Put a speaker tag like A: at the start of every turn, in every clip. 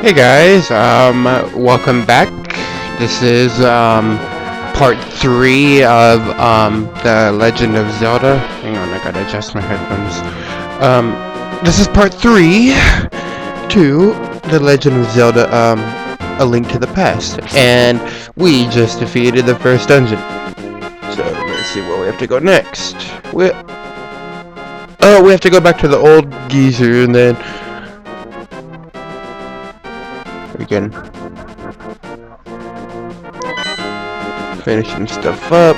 A: Hey guys, welcome back. This is part 3 of The Legend of Zelda. Hang on, I gotta adjust my headphones. This is part 3 to The Legend of Zelda, A Link to the Past, and we just defeated the first dungeon. So let's see where we have to go next. We have to go back to the old geezer and then again, finishing stuff up.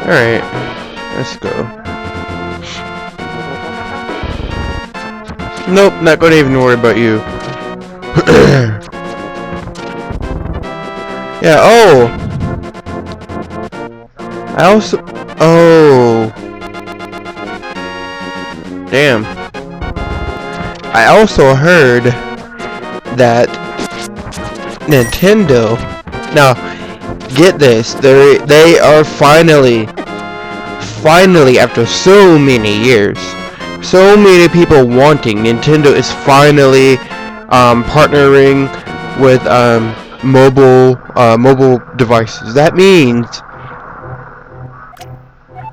A: Alright, let's go. Nope, not gonna even worry about you. Yeah, oh! Damn. I also heard that Nintendo, now get this, they are finally after so many years, so many people wanting, Nintendo is finally partnering with mobile devices. That means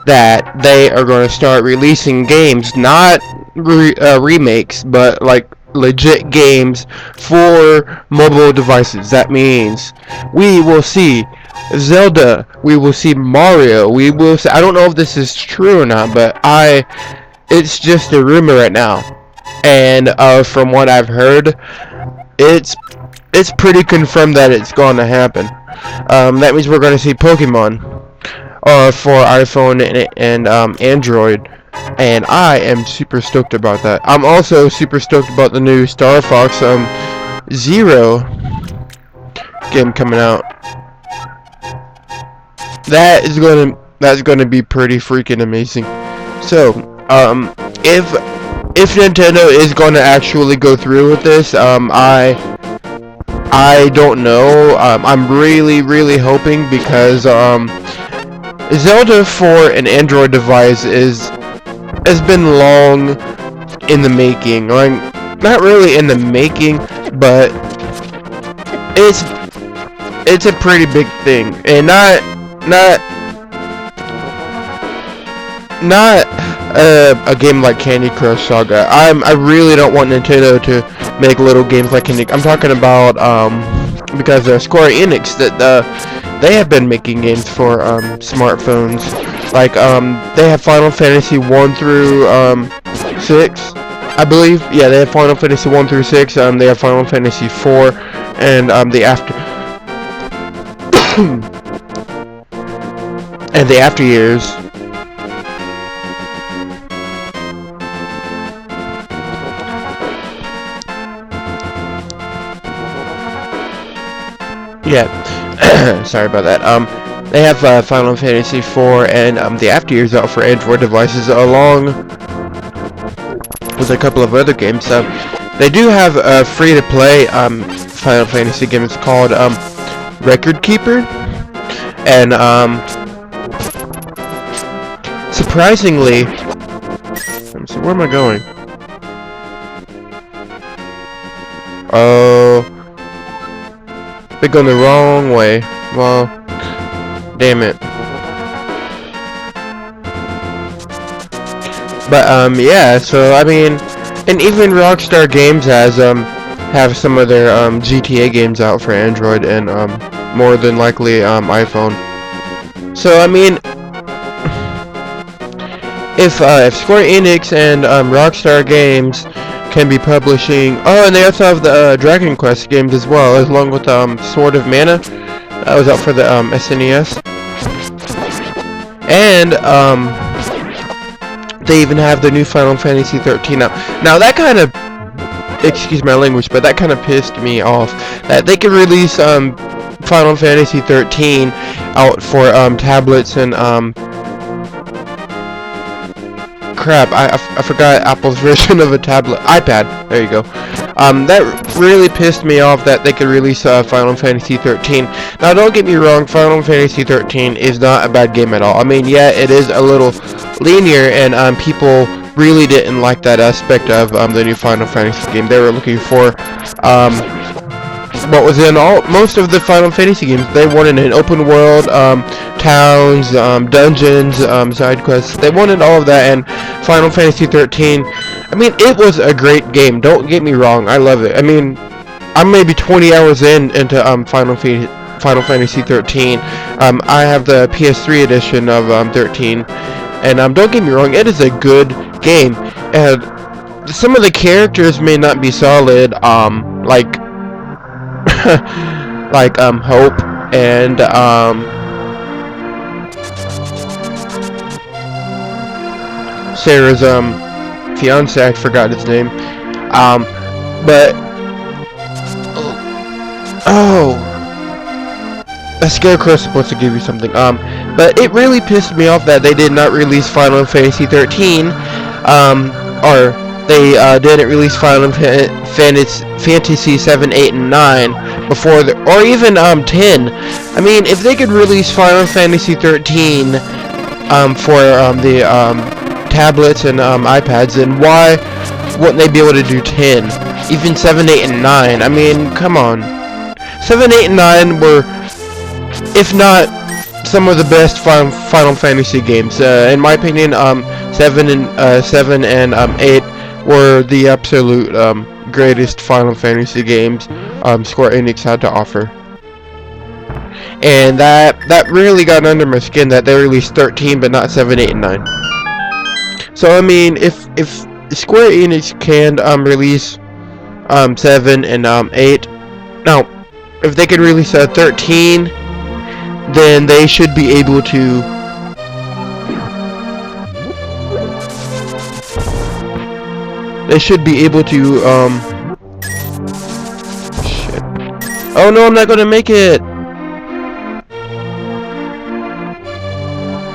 A: that they are going to start releasing games, not remakes, but like legit games for mobile devices. That means we will see Zelda, we will see Mario, we will see, I don't know if this is true or not, but it's just a rumor right now, and from what I've heard, it's pretty confirmed that it's going to happen. That means we're going to see Pokemon for iPhone and Android, and I am super stoked about that. I'm also super stoked about the new Star Fox Zero game coming out. That's gonna be pretty freaking amazing. So if Nintendo is going to actually go through with this, I don't know. I'm really hoping, because Zelda for an Android device has been long in the making. Like, not really in the making, but it's a pretty big thing, and not a game like Candy Crush Saga. I really don't want Nintendo to make little games like Candy. I'm talking about because Square Enix, that they have been making games for smartphones. Like they have Final Fantasy 1 through 6, I believe. Yeah, they have Final Fantasy 1 through 6. They have Final Fantasy 4, and the after and the after years. Yeah, sorry about that. They have Final Fantasy 4 and the after years out for Android devices, along with a couple of other games. They do have a free-to-play Final Fantasy game. It's called Record Keeper, and surprisingly, let me see, where am I going? Oh. They're going the wrong way. Well, damn it. But yeah. So I mean, and even Rockstar Games has have some of their GTA games out for Android and more than likely iPhone. So I mean, if Square Enix and Rockstar Games can be publishing, and they also have the Dragon Quest games as well, along with Sword of Mana that was out for the SNES, and they even have the new Final Fantasy 13 now. Now that kind of, excuse my language, but that kind of pissed me off that they could release Final Fantasy 13 out for tablets and crap, I forgot Apple's version of a tablet. iPad. There you go. That really pissed me off that they could release Final Fantasy 13. Now, don't get me wrong, Final Fantasy 13 is not a bad game at all. I mean, yeah, it is a little linear, and people really didn't like that aspect of the new Final Fantasy game. They were looking for what was in most of the Final Fantasy games. They wanted an open world, towns, dungeons, side quests. They wanted all of that, and Final Fantasy 13. I mean, it was a great game. Don't get me wrong. I love it. I mean, I'm maybe 20 hours into Final Fantasy 13. I have the PS3 edition of 13, and don't get me wrong. It is a good game. And some of the characters may not be solid. Like. like Hope and Sarah's fiance, I forgot his name. But a Scarecrow is supposed to give you something. But it really pissed me off that they did not release Final Fantasy 13. Or they didn't release Final Fantasy 7, 8, and 9 before, or even 10. I mean, if they could release Final Fantasy 13 for the tablets and iPads, then why wouldn't they be able to do 10? Even 7, 8, and 9. I mean, come on. 7, 8, and 9 were, if not some of the best Final Fantasy games. In my opinion, 7 and 8 were the absolute greatest Final Fantasy games Square Enix had to offer. And that really got under my skin that they released 13 but not 7, 8, and 9. So I mean, if Square Enix can release 7 and 8, now if they could release 13, then they should be able to shit. Oh no, I'm not gonna make it.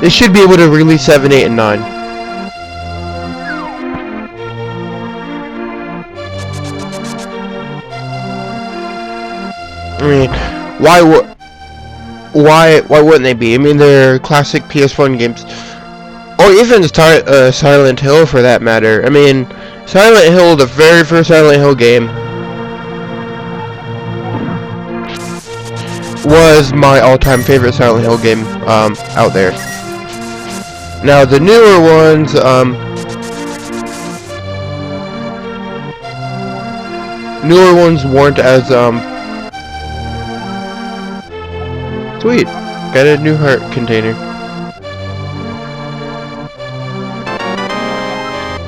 A: They should be able to release 7, 8, and 9. I mean, why wouldn't they be? I mean, they're classic PS1 games, or even Silent Hill for that matter. I mean, Silent Hill, the very first Silent Hill game, was my all-time favorite Silent Hill game out there. Now the newer ones, weren't as sweet. Got a new heart container.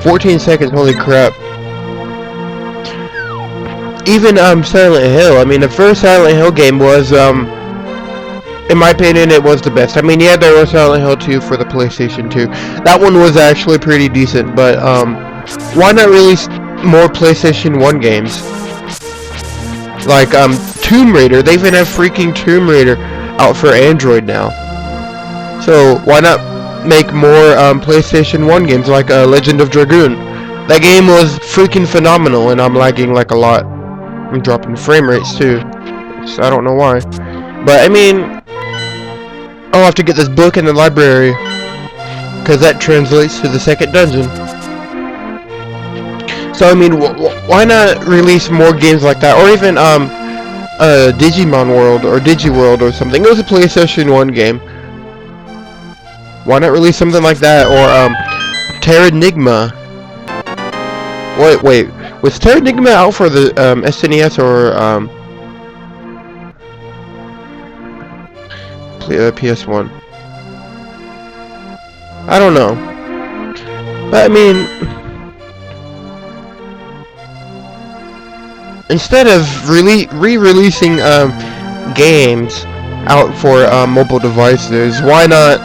A: 14 seconds, holy crap. Even Silent Hill, I mean, the first Silent Hill game was in my opinion, it was the best. I mean, yeah, there was Silent Hill 2 for the PlayStation 2. That one was actually pretty decent, but why not release more PlayStation 1 games? Like Tomb Raider, they even have freaking Tomb Raider out for Android now. So why not make more PlayStation 1 games like Legend of Dragoon? That game was freaking phenomenal, and I'm lagging like a lot. I'm dropping frame rates too, so I don't know why. But I mean, I'll have to get this book in the library, because that translates to the second dungeon. So I mean, why not release more games like that, or even Digimon World or Digiworld or something? It was a PlayStation 1 game. Why not release something like that, or Terranigma? Wait, was Terranigma out for the SNES or PS1? I don't know, but I mean, instead of re-releasing games out for mobile devices, why not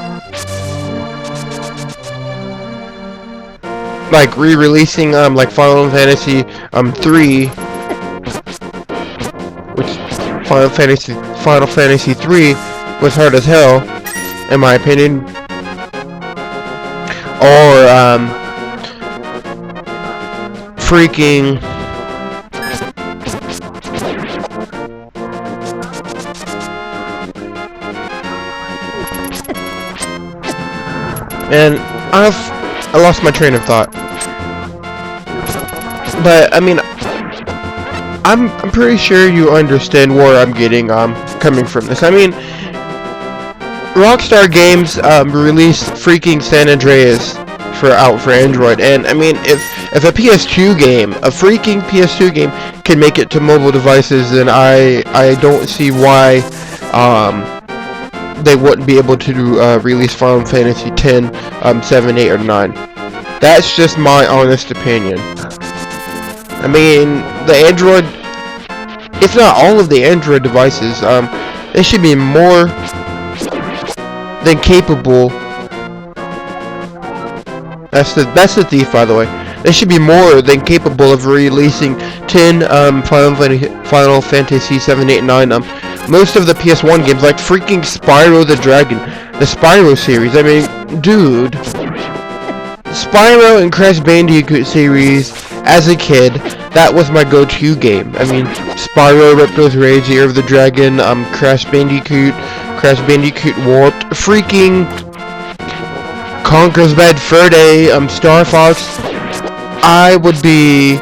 A: like re-releasing like Final Fantasy 3, which Final Fantasy 3 was hard as hell, in my opinion, or freaking and I lost my train of thought. But I mean, I'm pretty sure you understand where I'm getting coming from this. I mean, Rockstar Games released freaking San Andreas for Android, and I mean, if a PS2 game, a freaking PS2 game, can make it to mobile devices, then I don't see why they wouldn't be able to release Final Fantasy X, 7, 8, or 9. That's just my honest opinion. I mean, the Android, if not all of the Android devices, they should be more than capable. That's the thief, by the way. They should be more than capable of releasing 10 Final Fantasy 7, 8, 9. Most of the PS1 games, like freaking Spyro the Dragon, the Spyro series. I mean, dude, Spyro and Crash Bandicoot series. As a kid, that was my go-to game. I mean, Spyro, Repto's Rage, Year of the Dragon, Crash Bandicoot Warped, freaking Conker's Bad Fur Day, Star Fox. I would be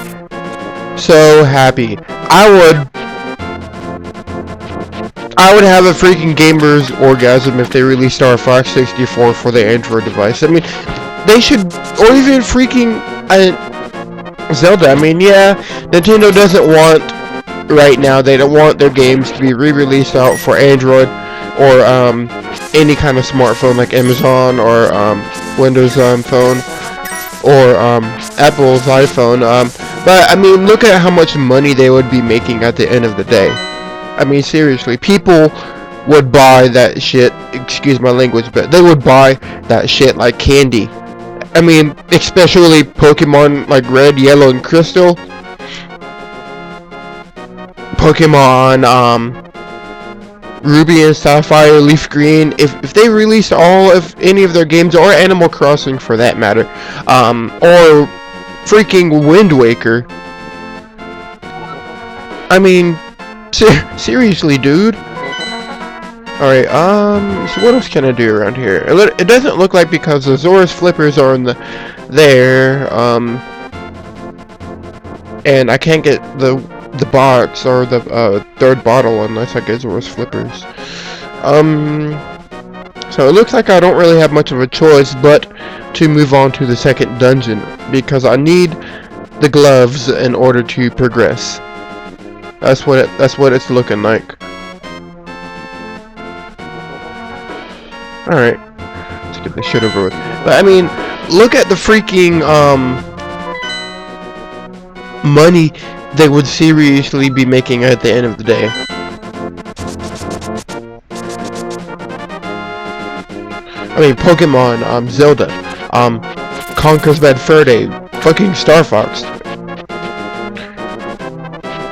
A: so happy. I would have a freaking gamer's orgasm if they released Star Fox 64 for the Android device. I mean, they should, or even freaking Zelda. I mean, yeah, Nintendo doesn't want, right now, they don't want their games to be re-released out for Android or any kind of smartphone like Amazon or Windows phone or Apple's iPhone. But I mean, look at how much money they would be making at the end of the day. I mean, seriously, people would buy that shit, excuse my language, but they would buy that shit like candy. I mean, especially Pokemon like Red, Yellow, and Crystal. Pokemon, Ruby and Sapphire, Leaf Green. If they release all of any of their games, or Animal Crossing for that matter, or freaking Wind Waker. I mean, seriously, dude. Alright, so what else can I do around here? It doesn't look like, because the Zora's Flippers are in there, and I can't get the box or the third bottle unless I get Zora's Flippers. So it looks like I don't really have much of a choice but to move on to the second dungeon, because I need the gloves in order to progress. That's what it's looking like. Alright, let's get this shit over with. But I mean, look at the freaking money they would seriously be making at the end of the day. I mean, Pokemon, Zelda, Conker's Bad Fur Day, fucking Star Fox.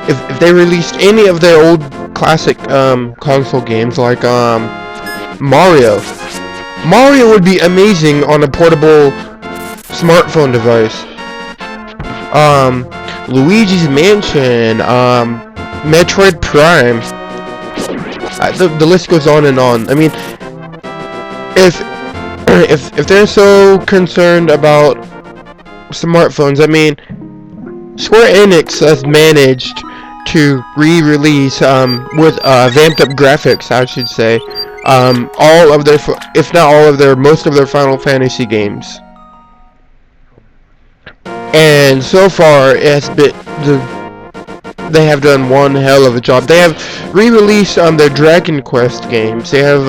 A: If they released any of their old classic console games like Mario would be amazing on a portable smartphone device. Luigi's Mansion, Metroid Prime. The list goes on and on. I mean, if they're so concerned about smartphones, I mean, Square Enix has managed to re-release with vamped up graphics, I should say, all of their, if not all of their, most of their Final Fantasy games. And so far, it's been they have done one hell of a job. They have re-released their Dragon Quest games. They have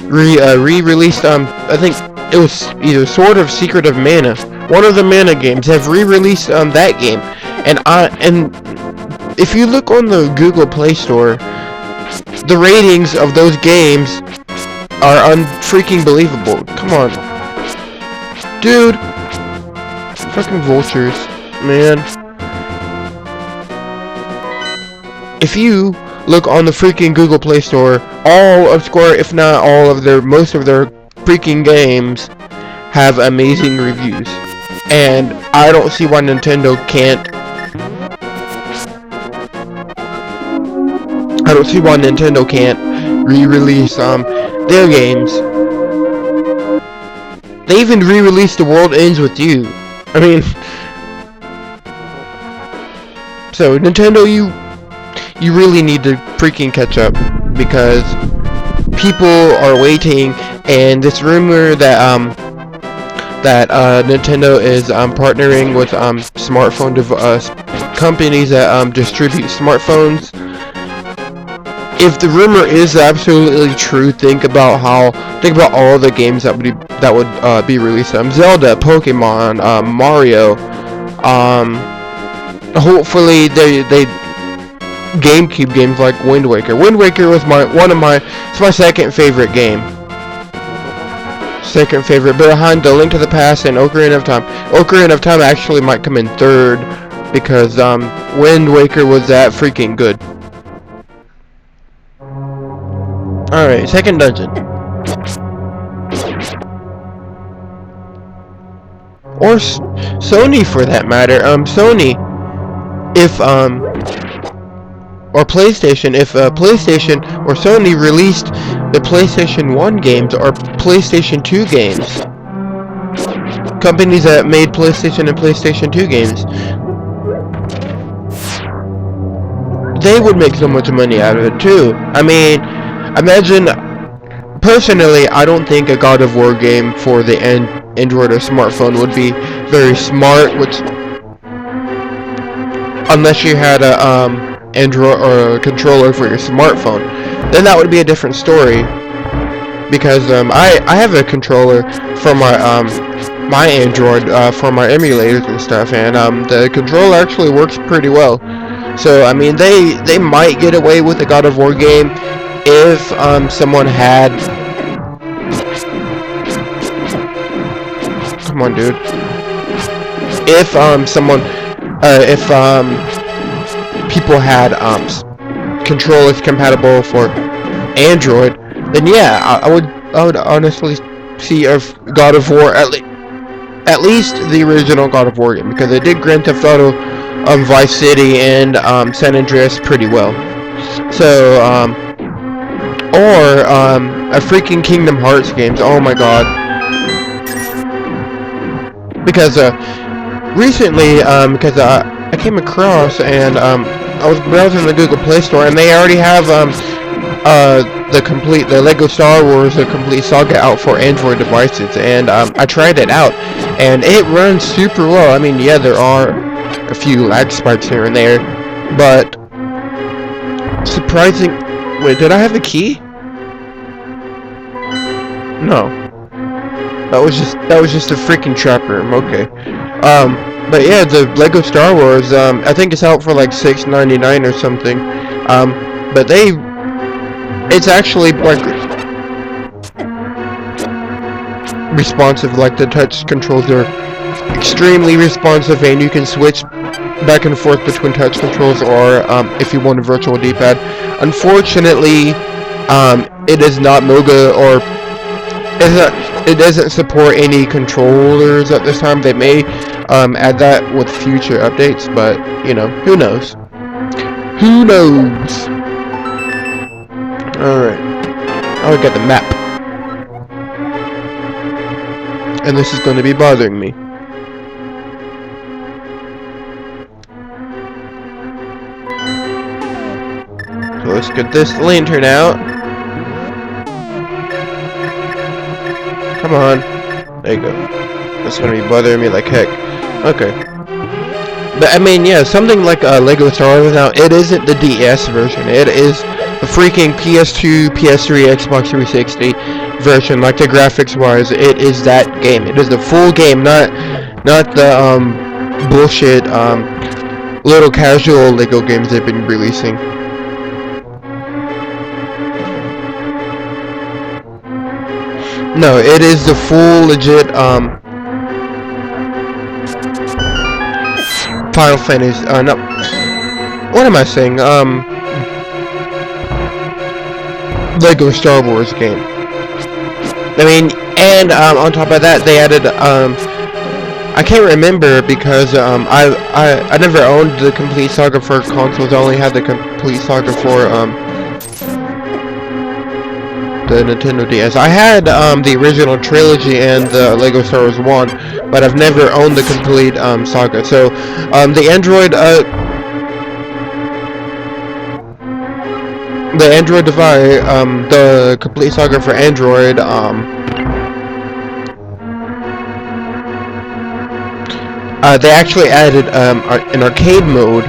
A: re-released I think it was either Sword of Secret of Mana. One of the Mana games have re-released that game. And if you look on the Google Play Store, the ratings of those games are unfreaking believable. Come on, dude. Fucking vultures, man. If you look on the freaking Google Play Store, all of Square, if not all of their, most of their freaking games have amazing reviews. And I don't see why Nintendo can't. I don't see why Nintendo can't re-release their games. They even re-released The World Ends With You. I mean, so Nintendo, you really need to freaking catch up, because people are waiting, and this rumor that Nintendo is partnering with smartphone companies that distribute smartphones. If the rumor is absolutely true, think about all the games that would be released. Zelda, Pokemon, Mario. Hopefully they GameCube games like Wind Waker. Wind Waker was it's my second favorite game. Second favorite, behind The Link to the Past and Ocarina of Time. Ocarina of Time actually might come in third, because Wind Waker was that freaking good. Alright, second dungeon. Or Sony, for that matter. Sony, if or PlayStation, if PlayStation or Sony released the PlayStation 1 games or PlayStation 2 games, companies that made PlayStation and PlayStation 2 games, they would make so much money out of it too. I mean, imagine, personally, I don't think a God of War game for the Android or smartphone would be very smart, unless you had a Android or a controller for your smartphone. Then that would be a different story, because I have a controller for my Android for my emulators and stuff, and the controller actually works pretty well. So I mean, they might get away with a God of War game if someone had, come on dude, if people had controllers compatible for Android, then yeah, I would honestly see a God of War, at least the original God of War game, because they did Grand Theft Auto, Vice City, and San Andreas pretty well. So or a freaking Kingdom Hearts games. Oh my god. Because recently, because I came across, and I was browsing the Google Play Store, and they already have the Lego Star Wars The Complete Saga out for Android devices, and I tried it out, and it runs super well. I mean, yeah, there are a few lag spikes here and there, but surprising. Wait, did I have the key? No. That was just a freaking trap room. Okay. But yeah, the Lego Star Wars, I think it's out for like $6.99 or something. But it's actually like responsive. Like, the touch controls are extremely responsive, and you can switch back and forth between touch controls, or if you want a virtual D-pad. Unfortunately, it is not Moga, or it doesn't support any controllers at this time. They may add that with future updates, but you know, who knows? Who knows? Alright. Now we got the map. And this is going to be bothering me. So let's get this lantern out. Come on. There you go. That's going to be bothering me like heck. Okay. But I mean, yeah, something like Lego Star Wars now, it isn't the DS version. It is the freaking PS2, PS3, Xbox 360 version. Like, the graphics wise, it is that game. It is the full game, not the bullshit little casual Lego games they've been releasing. No, it is the full legit Final Fantasy, no, what am I saying, Lego Star Wars game. I mean, and on top of that, they added, I can't remember, because I never owned the Complete Saga for consoles. I only had the Complete Saga for the Nintendo DS. I had the original trilogy and the Lego Star Wars 1, but I've never owned the complete saga. So the Android device, the complete saga for Android, they actually added an arcade mode,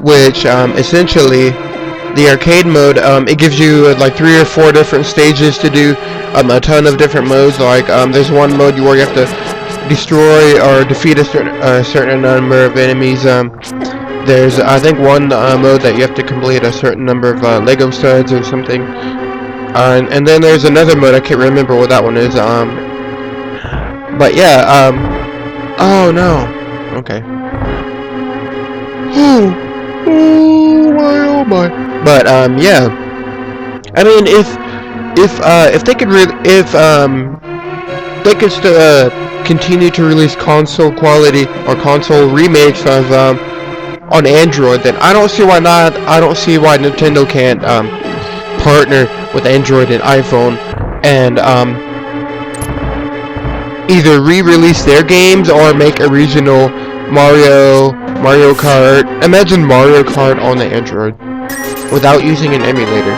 A: which essentially the arcade mode, it gives you like 3 or 4 different stages to do a ton of different modes. Like there's one mode where you have to destroy or defeat a certain number of enemies. There's I think one mode that you have to complete a certain number of Lego studs or something. And then there's another mode, I can't remember what that one is. But yeah, oh no. Okay. Oh my. But yeah. I mean, if they could they could still continue to release console quality or console remakes of on Android, then I don't see why not. I don't see why Nintendo can't partner with Android and iPhone and either re-release their games or make a regional Mario Kart. Imagine Mario Kart on the Android without using an emulator.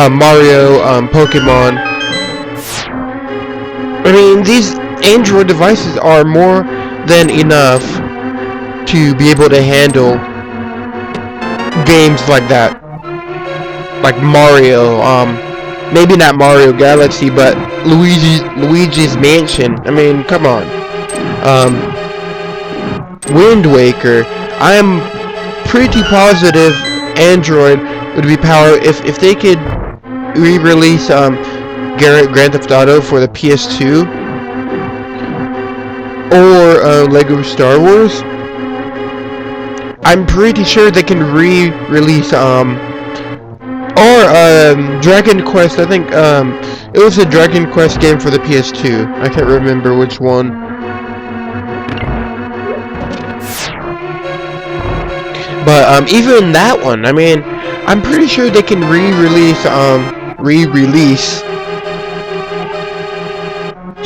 A: Mario, Pokemon. I mean, these Android devices are more than enough to be able to handle games like that. Like Mario, maybe not Mario Galaxy, but Luigi's Mansion. I mean, come on. Wind Waker. I am pretty positive Android would be powered if they could re-release Grand Theft Auto for the PS2 or Lego Star Wars. I'm pretty sure they can re-release Dragon Quest. I think it was a Dragon Quest game for the PS2. I can't remember which one. But even that one, I mean, I'm pretty sure they can re-release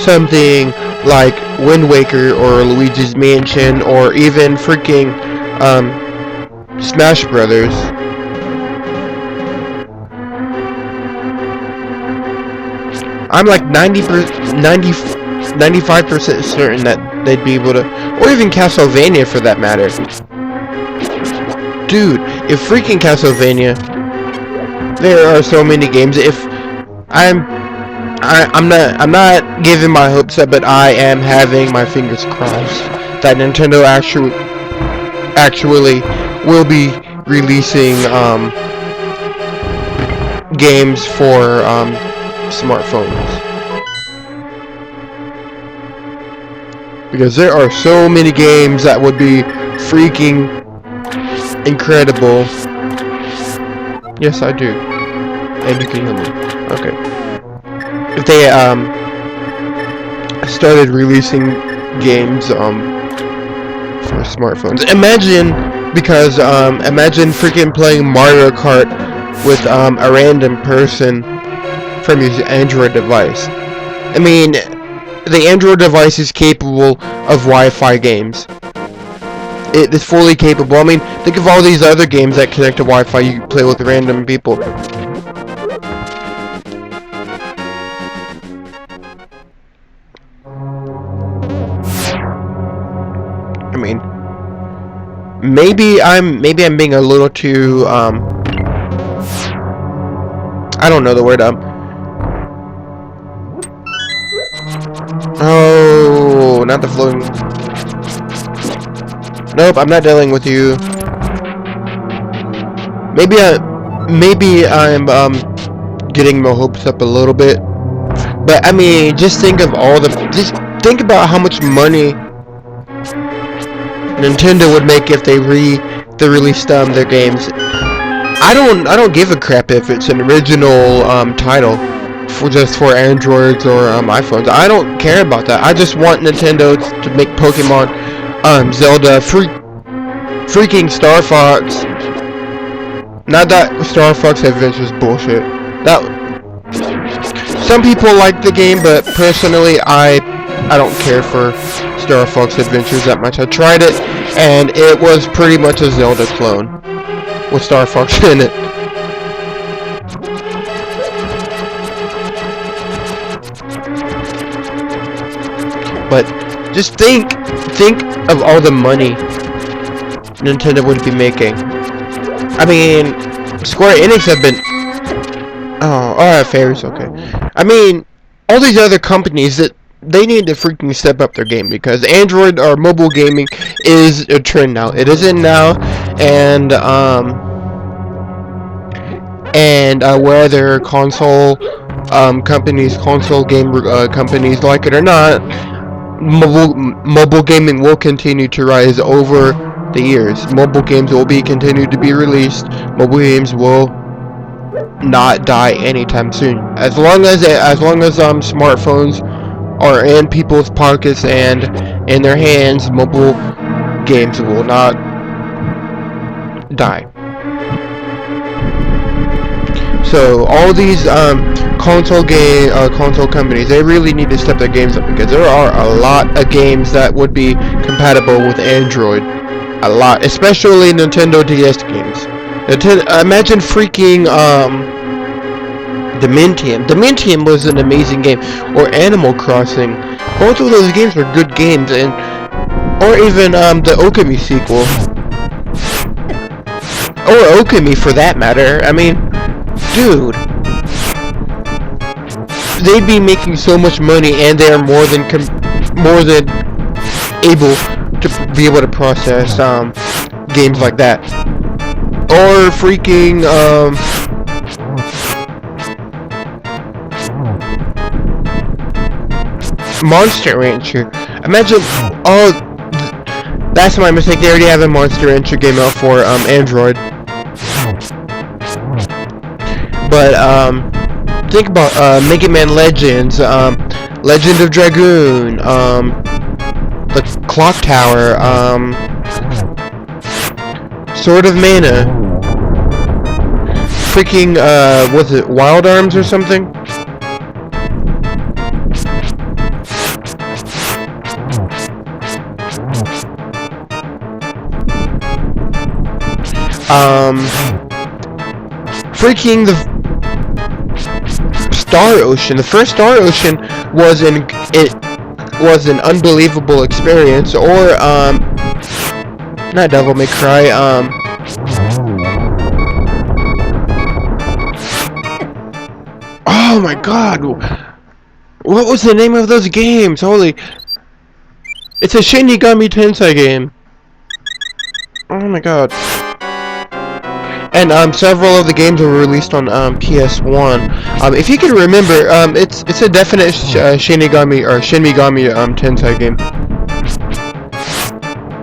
A: something like Wind Waker or Luigi's Mansion or even freaking Smash Brothers. I'm like 95% certain that they'd be able to, or even Castlevania for that matter. Dude, if freaking Castlevania, there are so many games. If I'm not giving my hopes up, but I am having my fingers crossed that Nintendo actually will be releasing games for smartphones, because there are so many games that would be freaking incredible. Yes, I do. And you can hear me. Okay. If they started releasing games for smartphones, imagine freaking playing Mario Kart with a random person from your Android device. I mean, the Android device is capable of Wi-Fi games. It is fully capable. I mean, think of all these other games that connect to Wi-Fi you can play with random people. I mean, maybe I'm being a little too I don't know the word. Oh, not the floating. Nope, I'm not dealing with you. Maybe I'm getting my hopes up a little bit. But I mean, just think about how much money Nintendo would make if they released their games. I don't give a crap if it's an original title for Androids or iPhones. I don't care about that. I just want Nintendo to make Pokemon, Zelda, freaking Star Fox. Not that Star Fox Adventure is bullshit. That some people like the game, but personally, I don't care for Star Fox Adventures that much. I tried it, and it was pretty much a Zelda clone with Star Fox in it. But just think of all the money Nintendo would be making. I mean, Square Enix have been... Oh, alright, fairies, okay. I mean, all these other companies, that they need to freaking step up their game, because Android or mobile gaming is a trend now. It is in now, and whether console companies, console game companies like it or not, mobile gaming will continue to rise over the years. Mobile games will be continued to be released. Mobile games will not die anytime soon. As long as smartphones are in people's pockets and in their hands, mobile games will not die. So all these console companies, they really need to step their games up, because there are a lot of games that would be compatible with Android. A lot, especially Nintendo DS games. Imagine freaking Dementium. Dementium was an amazing game, or Animal Crossing. Both of those games were good games, and or even the Okami sequel, or Okami for that matter. I mean, dude, they'd be making so much money, and they are more than able to be able to process games like that. Or freaking Monster Rancher. Imagine, that's my mistake. They already have a Monster Rancher game out for Android. But think about Mega Man Legends, Legend of Dragoon, the Clock Tower, Sword of Mana, freaking was it Wild Arms or something? Freaking the Star Ocean. The first Star Ocean was an unbelievable experience. Or not Devil May Cry. Oh my God! What was the name of those games? Holy! It's a Shin Megami Tensei game. Oh my God! And several of the games were released on PS1. If you can remember, it's a definite Shin Megami Tensei game.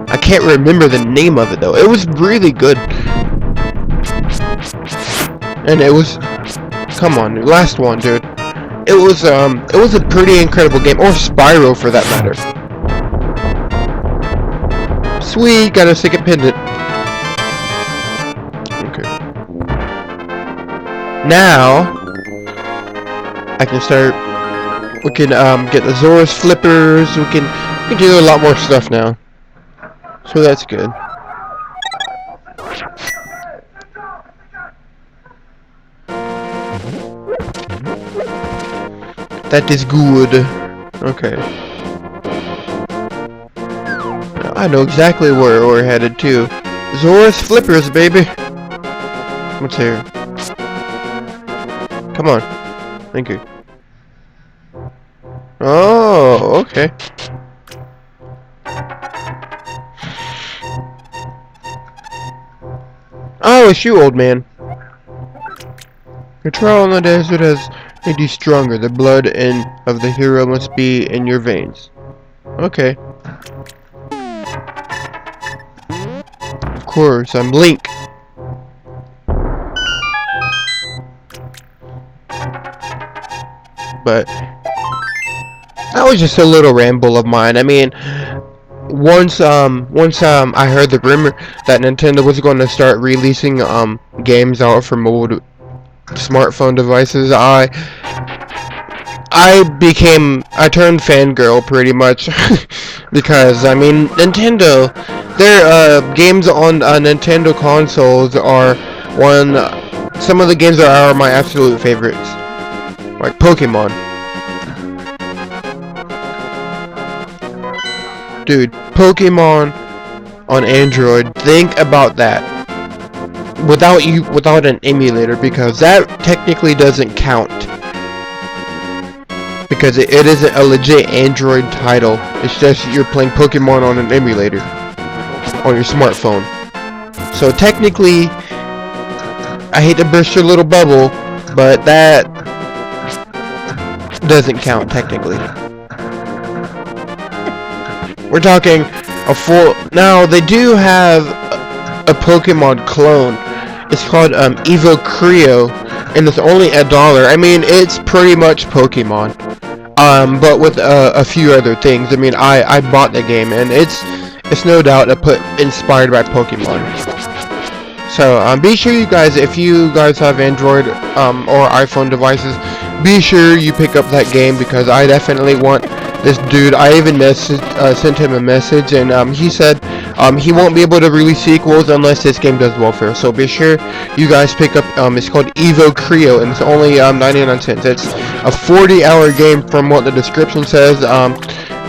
A: I can't remember the name of it though. It was really good, and it was, come on, last one, dude. It was a pretty incredible game, or Spyro for that matter. Sweet, got a second pendant. Now I can start. We can get the Zora's flippers. We can do a lot more stuff now. So that's good. That is good. Okay. I know exactly where we're headed to. Zora's flippers, baby. What's here? Come on. Thank you. Oh, okay. Oh, it's you, old man. Your trial in the desert has made you stronger. The blood of the hero must be in your veins. Okay. Of course, I'm Link. But that was just a little ramble of mine. I mean, once I heard the rumor that Nintendo was going to start releasing games out for smartphone devices, I turned fangirl pretty much because I mean Nintendo, their games on Nintendo consoles are some of the games that are my absolute favorites, like Pokemon. Dude, Pokemon on Android, think about that. Without an emulator, because that technically doesn't count. Because it isn't a legit Android title. It's just you're playing Pokemon on an emulator on your smartphone. So technically, I hate to burst your little bubble, but that doesn't count technically. We're talking a full... Now, they do have a Pokemon clone. It's called Evo Creo, and it's only $1. I mean, it's pretty much Pokemon, but with a few other things. I mean, I bought the game, and it's no doubt inspired by Pokemon. So be sure you guys, if you guys have Android or iPhone devices, be sure you pick up that game, because I definitely want this dude. I even sent him a message, and he said he won't be able to release sequels unless this game does well for us. So be sure you guys pick up. It's called Evo Creo, and it's only 99 cents. It's a 40-hour game from what the description says.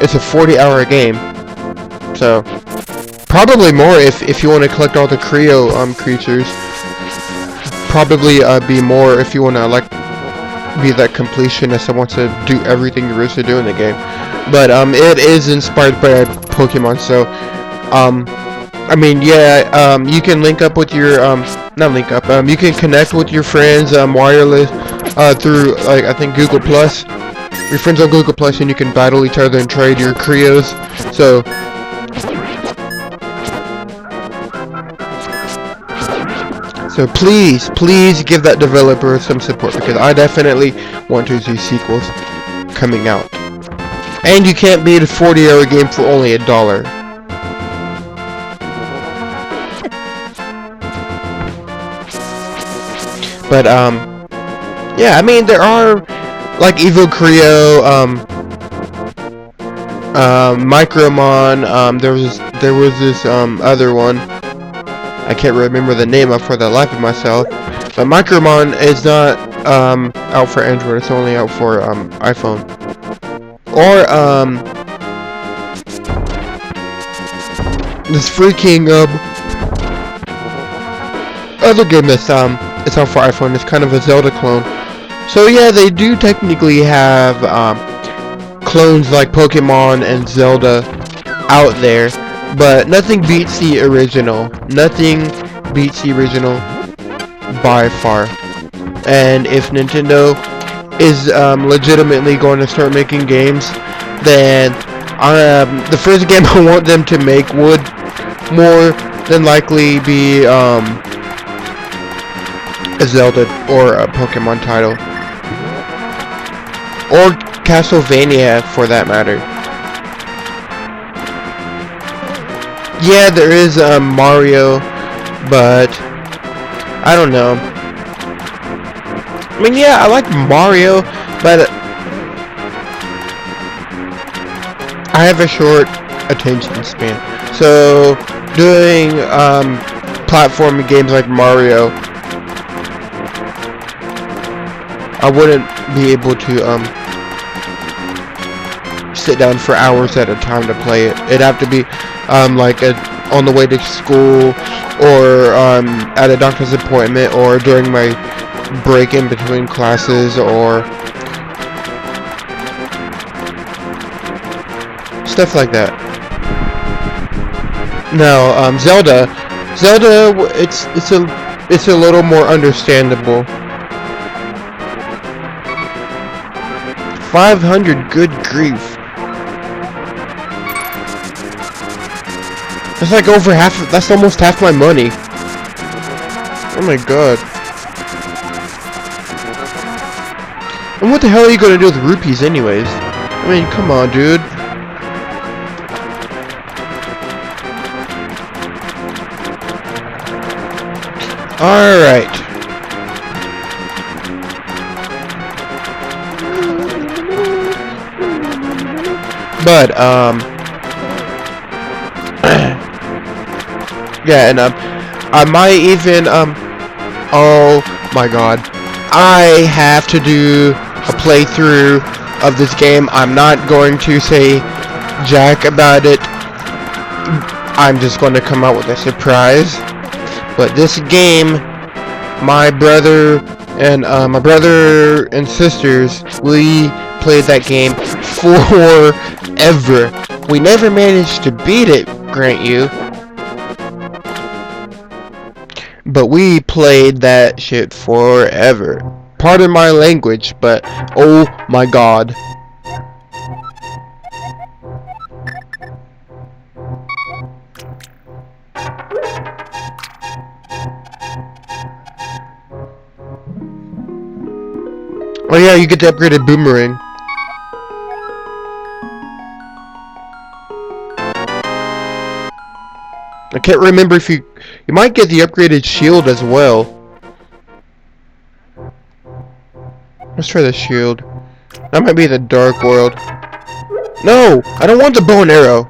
A: It's a 40-hour game, so probably more if you want to collect all the Creo creatures. Probably be more if you want to be that completionist that wants to do everything there is to do in the game. But it is inspired by Pokemon, so I mean, yeah, you can link up with your not link up, you can connect with your friends wireless through, like, I think Google Plus. Your friends on Google Plus, and you can battle each other and trade your Creos. So please give that developer some support, because I definitely want to see sequels coming out. And you can't beat a 40-hour game for only $1. But yeah, I mean, there are like Evo Creo, Micromon. There was this other one. I can't remember the name of for the life of myself. But Micromon is not out for Android. It's only out for iPhone. Or this freaking other game that's it's out for iPhone. It's kind of a Zelda clone. So yeah, they do technically have clones like Pokemon and Zelda out there. But nothing beats the original. Nothing beats the original by far. And if Nintendo is legitimately going to start making games, then the first game I want them to make would more than likely be a Zelda or a Pokemon title. Or Castlevania, for that matter. Yeah, there is Mario, but I don't know. I mean, yeah, I like Mario, but I have a short attention span. So doing platforming games like Mario, I wouldn't be able to sit down for hours at a time to play it. It'd have to be like on the way to school, or at a doctor's appointment, or during my break in between classes, or stuff like that. Now, Zelda, it's a little more understandable. 500, good grief. That's like over half, that's almost half my money. Oh my god. And what the hell are you gonna do with rupees anyways? I mean, come on, dude. Alright. But yeah, and I might even oh my god, I have to do a playthrough of this game. I'm not going to say jack about it. I'm just going to come out with a surprise. But this game, my brother and sisters, we played that game forever. We never managed to beat it, grant you. But we played that shit forever. Pardon my language, but oh my god. Oh yeah, you get to upgrade a boomerang. I can't remember if you might get the upgraded shield as well. Let's try the shield. That might be the dark world. No, I don't want the bow and arrow.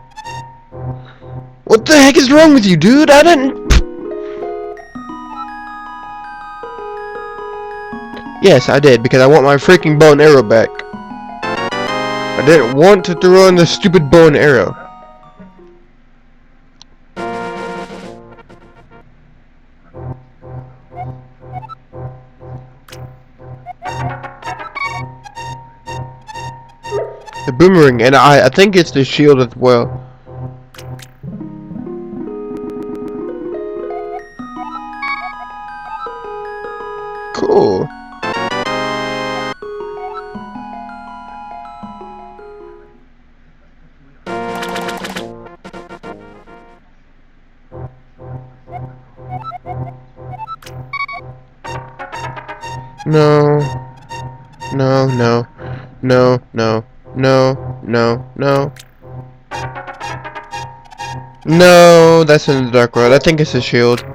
A: What the heck is wrong with you, dude? I didn't. Yes, I did, because I want my freaking bow and arrow back. I didn't want to throw in the stupid bow and arrow. The boomerang, and I think it's the shield as well. Cool. No. No, no. No, no. No, no, no. No, that's in the dark world. I think it's a shield.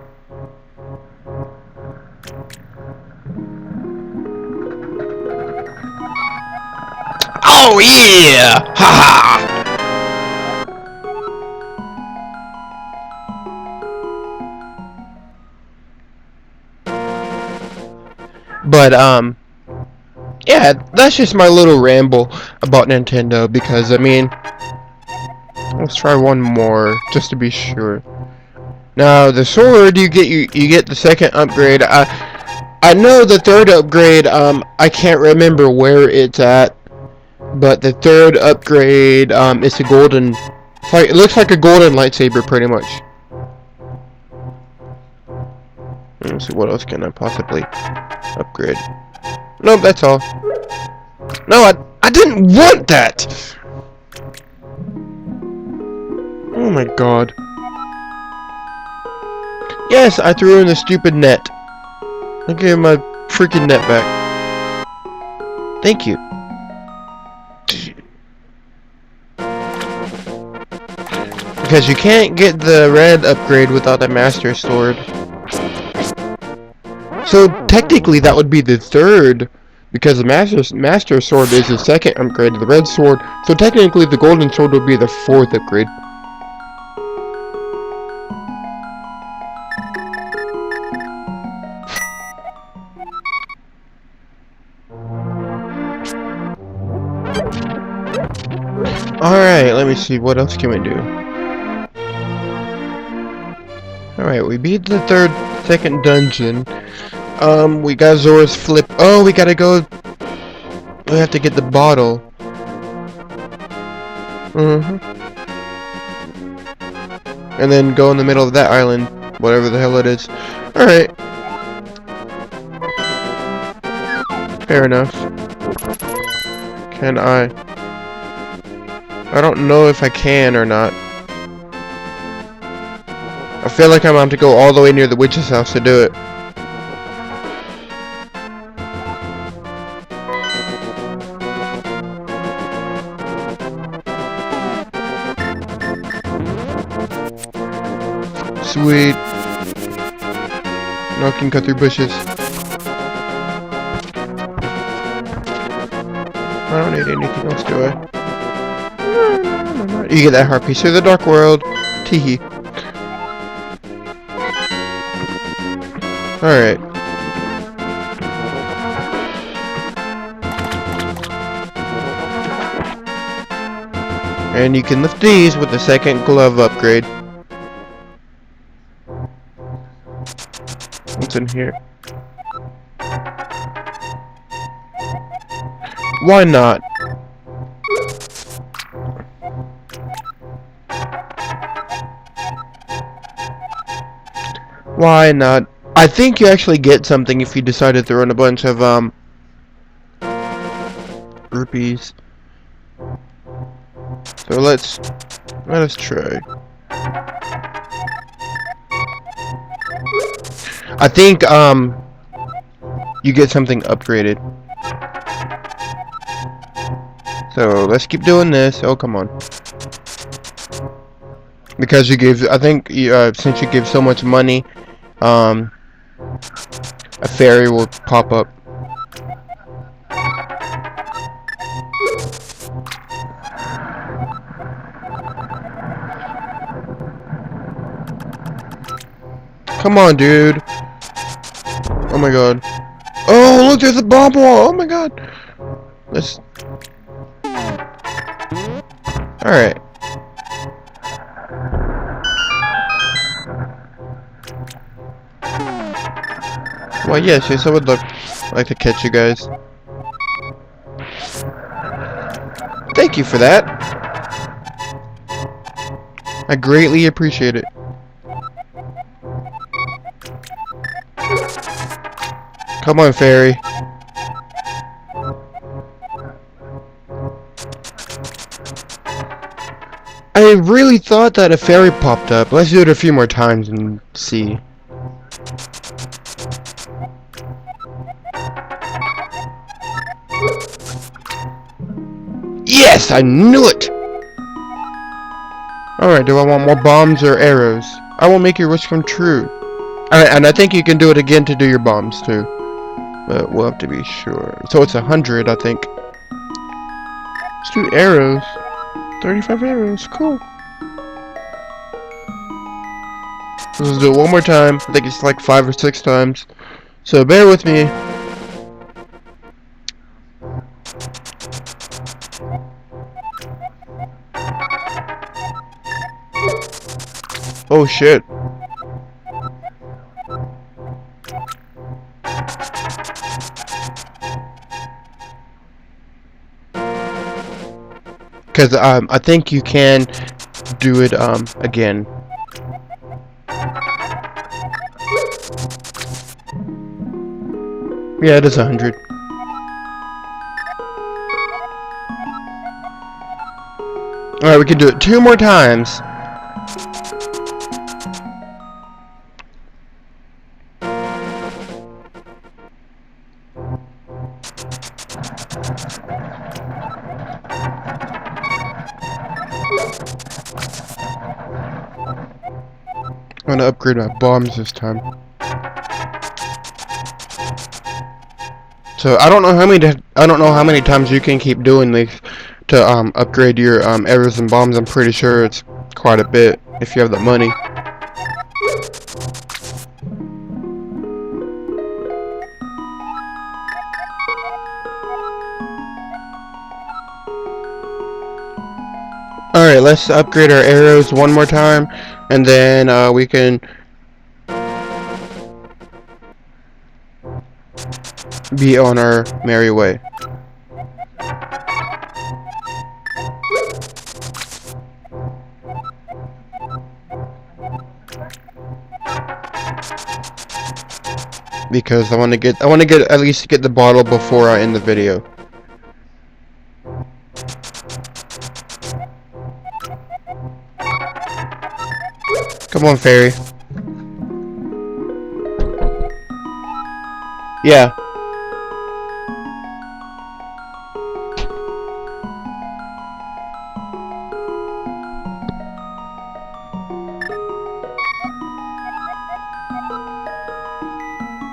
A: Oh yeah! Ha ha! But yeah, that's just my little ramble about Nintendo, because I mean, let's try one more just to be sure. Now the sword, you get the second upgrade. I know the third upgrade, I can't remember where it's at, but the third upgrade is a golden, it looks like a golden lightsaber pretty much. Let's see, what else can I possibly upgrade? Nope, that's all. No, I didn't want that! Oh my god. Yes, I threw in the stupid net. I gave my freaking net back. Thank you. Because you can't get the red upgrade without the Master Sword. So technically that would be the third, because the Master Sword is the second upgrade to the red sword. So technically the golden sword would be the fourth upgrade. Alright, let me see, what else can we do? Alright, we beat the second dungeon. We got Zora's flip. Oh, we gotta go. We have to get the bottle. And then go in the middle of that island, whatever the hell it is. Alright. Fair enough. Can I don't know if I can or not. I feel like I'm going to go all the way near the witch's house to do it. Sweet. Now I can cut through bushes. I don't need anything else, do I? You get that heart piece through the dark world. Teehee. Alright. And you can lift these with the second glove upgrade. What's in here? Why not? Why not? I think you actually get something if you decide to throw in a bunch of rupees. So let us try. I think you get something upgraded. So let's keep doing this. Oh, come on. Because you gave, I think since you give so much money, a fairy will pop up. Come on, dude. Oh my god. Oh, look, there's a bomb wall. Oh my god. Let's. Alright. Well, yes, I would like to catch you guys. Thank you for that. I greatly appreciate it. Come on, fairy. I really thought that a fairy popped up. Let's do it a few more times and see. Yes, I knew it! Alright, do I want more bombs or arrows? I will make your wish come true. Alright, and I think you can do it again to do your bombs too. But we'll have to be sure. So it's 100, I think. Let's do arrows. 35 arrows, cool. Let's do it one more time. I think it's like 5 or 6 times. So bear with me. Oh shit. Because I think you can do it again. Yeah, it is 100. Alright, we can do it 2 more times. I'm gonna upgrade my bombs this time. So I don't know how many times you can keep doing this to upgrade your arrows and bombs. I'm pretty sure it's quite a bit if you have the money. Alright, let's upgrade our arrows one more time, and then we can be on our merry way. Because I want to at least get the bottle before I end the video. Come on, fairy. Yeah.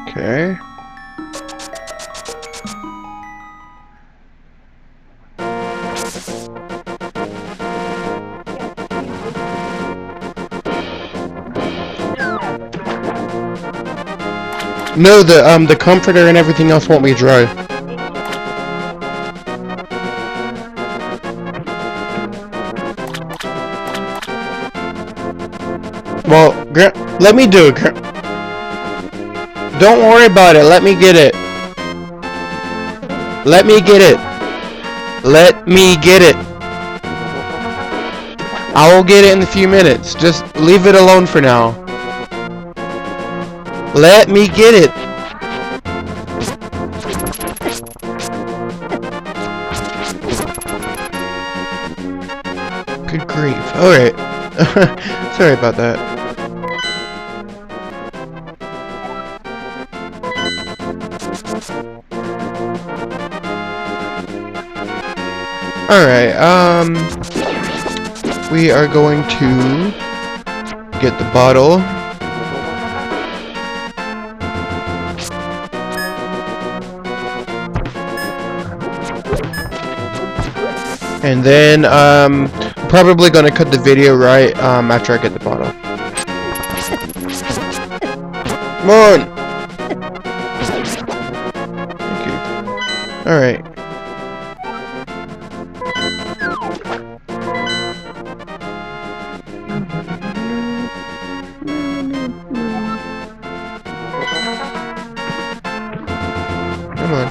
A: Okay. No, the comforter and everything else won't be dry. Well, let me do it. Don't worry about it. Let me get it. Let me get it. Let me get it. I will get it in a few minutes. Just leave it alone for now. Let me get it. Good grief. Alright. Sorry about that. Alright, we are going to get the bottle. And then, probably gonna cut the video right, after I get the bottle. Come on! Thank you. Alright. Come on.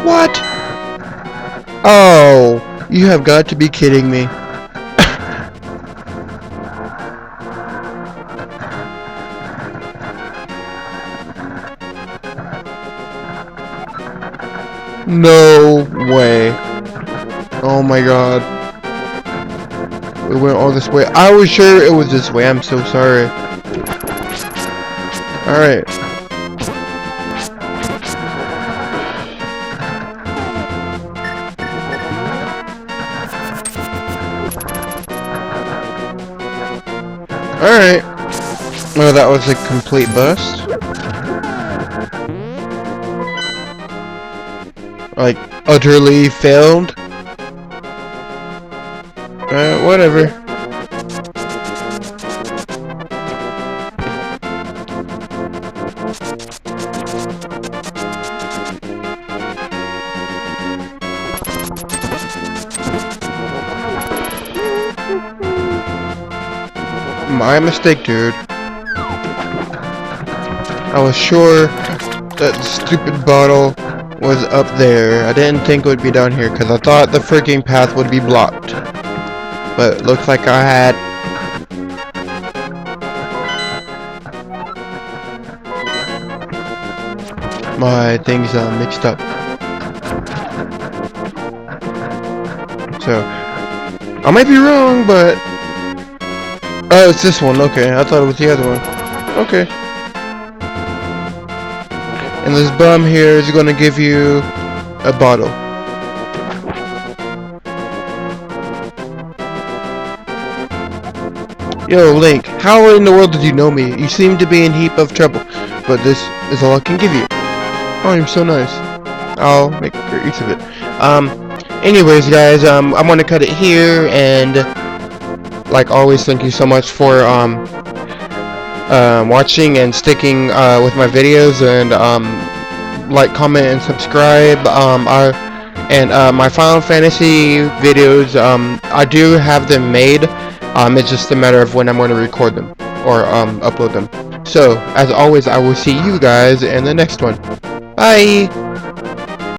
A: What? Oh, you have got to be kidding me. No way. Oh my god. We went all this way. I was sure it was this way. I'm so sorry. Alright. Alright. Well, that was a complete bust. Like, utterly failed. Whatever. My mistake, dude. I was sure that stupid bottle was up there. I didn't think it would be down here because I thought the freaking path would be blocked. But it looks like I had. My things mixed up. So, I might be wrong, but... Oh, it's this one. Okay, I thought it was the other one. Okay. And this bum here is going to give you a bottle. Yo, Link, how in the world did you know me? You seem to be in a heap of trouble, but this is all I can give you. Oh, you're so nice. I'll make great use of it. Anyways, guys, I'm gonna cut it here, and like always, thank you so much for watching and sticking with my videos, and like, comment, and subscribe. My Final Fantasy videos, I do have them made. It's just a matter of when I'm going to record them or upload them. So, as always, I will see you guys in the next one. Bye!